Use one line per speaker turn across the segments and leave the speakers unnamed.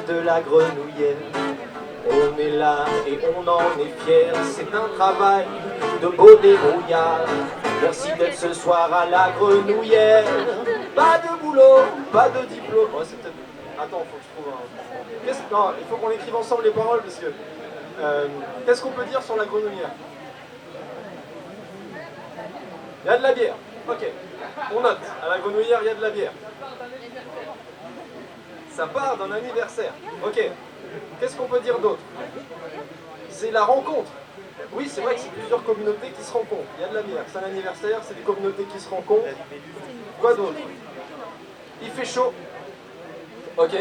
de la grenouillère. On est là et on en est fiers, c'est un travail de beau débrouillard. Merci d'être ce soir à la grenouillère. Pas de boulot, pas de diplôme. Oh, c'est peut-être... Attends, faut que je trouve un... Non, il faut qu'on écrive ensemble les paroles parce que... Qu'est-ce qu'on peut dire sur la grenouillère? Il y a de la bière. Ok, on note. À la grenouillère, il y a de la bière. Ça part d'un anniversaire. Ok. Qu'est-ce qu'on peut dire d'autre? C'est la rencontre. Oui, c'est vrai que c'est plusieurs communautés qui se rencontrent. Il y a de la bière. C'est un anniversaire, c'est des communautés qui se rencontrent. Quoi d'autre? Il fait chaud. Ok.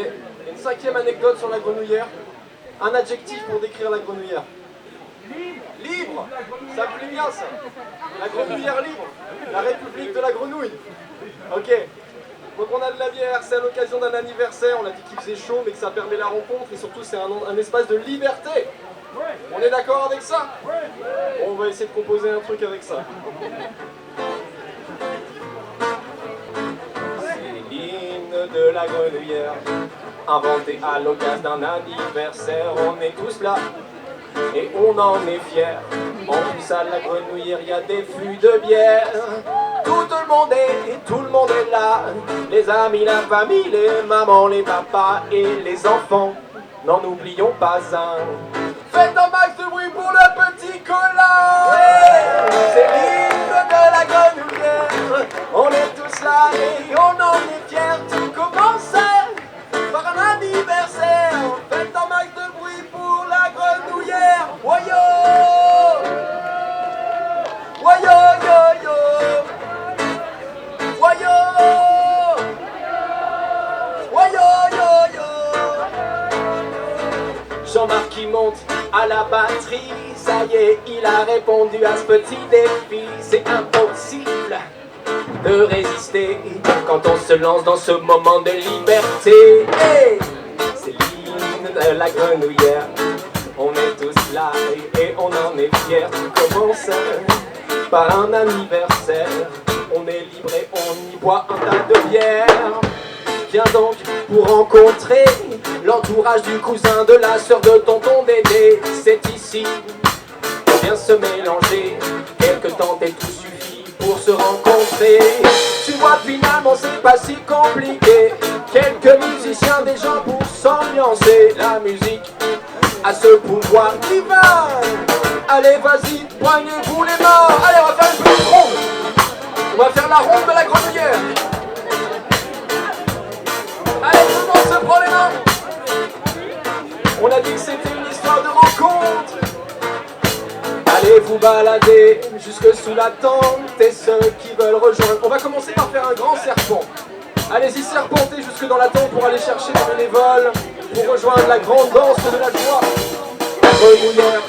Une cinquième anecdote sur la grenouillère. Un adjectif pour décrire la grenouillère. Libre. Ça plaît bien ça. La grenouillère libre. La république de la grenouille. Ok. Donc on a de la bière, c'est à l'occasion d'un anniversaire, on a dit qu'il faisait chaud mais que ça permet la rencontre et surtout c'est un espace de liberté. On est d'accord avec ça? Bon, on va essayer de composer un truc avec ça. C'est l'hymne de la grenouillère, inventé à l'occasion d'un anniversaire. On est tous là et on en est fiers. En plus à la grenouillère, il y a des fûts de bière. Tout le monde est là. Les amis, la famille, les mamans, les papas et les enfants. N'en oublions pas un. Faites un max de bruit pour le petit Colin. C'est l'hymne de la grenouillère. On est tous là et on en est fiers. Tout commence par un anniversaire. Faites un max de bruit pour la grenouillère. Woyo! Woyo yo yo! Woyo! Woyo yo yo! Jean-Marc qui monte à la batterie, ça y est, il a répondu à ce petit défi. C'est impossible de résister quand on se lance dans ce moment de liberté. Hey, c'est l'hymne de la grenouillère. On est tous là et on en est fiers. Tout commence par un anniversaire. On est libre et on y boit un tas de bière. Viens donc pour rencontrer l'entourage du cousin, de la sœur, de tonton Dédé. C'est ici qu'on vient se mélanger. Quelques temps et tout suffit pour se rencontrer. Tu vois, finalement c'est pas si compliqué. Quelques musiciens, des gens pour s'ambiancer. La musique a ce pouvoir divin. Allez, vas-y, poignez-vous les mains. Allez, on va faire une petite ronde. On va faire la ronde de la grenouillère. Allez, tout le monde se prend les mains. On a dit que c'était une histoire de rencontre. Allez vous balader jusque sous la tente. Et ceux qui veulent rejoindre, on va commencer par faire un grand serpent. Allez-y, serpentez jusque dans la tente pour aller chercher des bénévoles, pour rejoindre la grande danse de la joie. La grenouillère,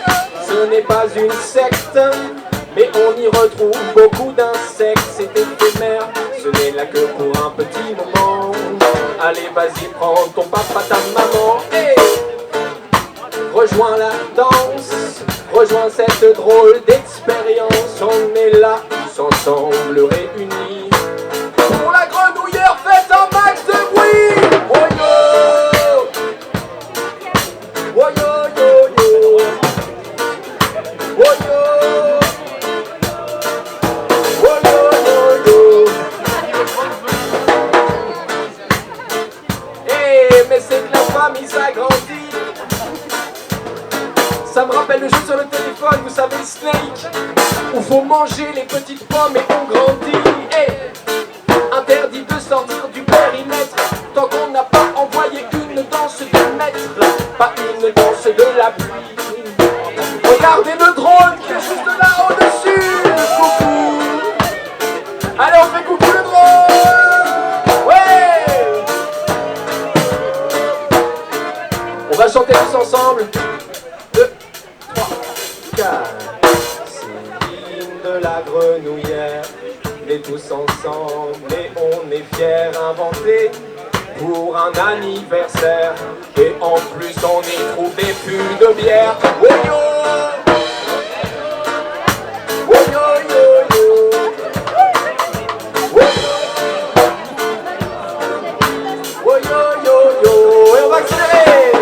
ce n'est pas une secte, mais on y retrouve beaucoup d'insectes. C'est éphémère, ce n'est là que pour un petit moment. Allez, vas-y, prends ton papa, ta maman, et rejoins la danse, rejoins cette drôle d'expérience. On est là, tous ensemble réunis. Pour la grenouillère, faites un max de bruit. Oh yo! Oh yo yo yo! Oh yo! Oh yo yo yo! Eh, mais c'est que la famille s'agrandit. Ça me rappelle le jeu sur le téléphone, vous savez, Snake, où faut manger les petites pommes et on grandit. Eh, interdit de sortir du périmètre tant qu'on n'a pas envoyé une danse de maître, pas une danse de la pluie. Regardez le drone qui est juste là au-dessus. Coucou. Allez, on fait coucou le drone. Ouais. On va chanter tous ensemble. 2, 3, 4. C'est l'hymne de la grenouillère. On est tous ensemble et on est fiers, inventés pour un anniversaire. Et en plus on y trouve des fûts de bière. Oh yo! Oh yo yo yo! Oh yo! Oh yo yo yo! Et on va accélérer!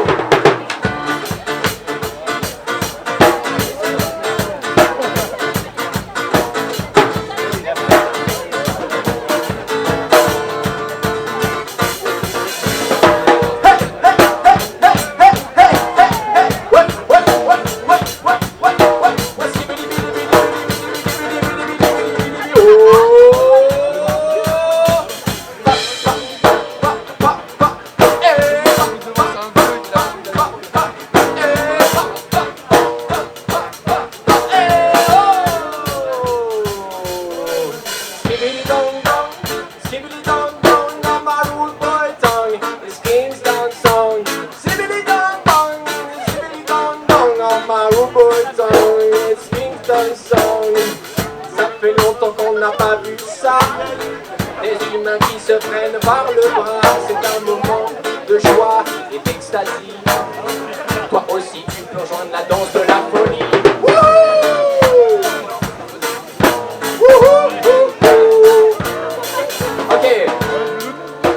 prennent par le bras. C'est un moment de joie et d'extasie. Toi aussi tu peux rejoindre la danse de la folie. Ok.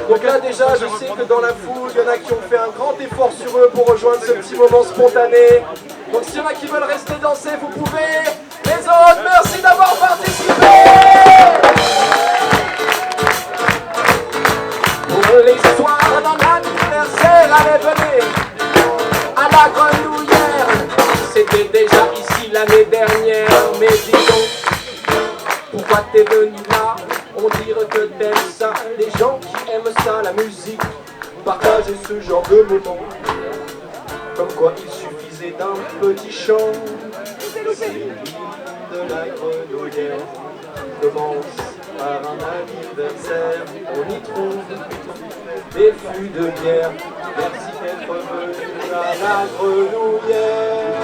Donc là déjà je sais que dans la foule il y en a qui ont fait un grand effort sur eux pour rejoindre ce petit moment spontané. Donc s'il y en a qui veulent rester danser, vous pouvez. Les autres, merci d'avoir participé. Pour l'histoire d'un anniversaire, allez venez à la Grenouillère. C'était déjà ici l'année dernière, mais disons, pourquoi t'es venu là? On dirait que t'aimes ça. Les gens qui aiment ça, la musique, partager ce genre de moment. Comme quoi il suffisait d'un petit chant. C'est l'île de la Grenouillère commence par un anniversaire. On y trouve des fûts de bière. Merci d'être venu à la Grenouillère.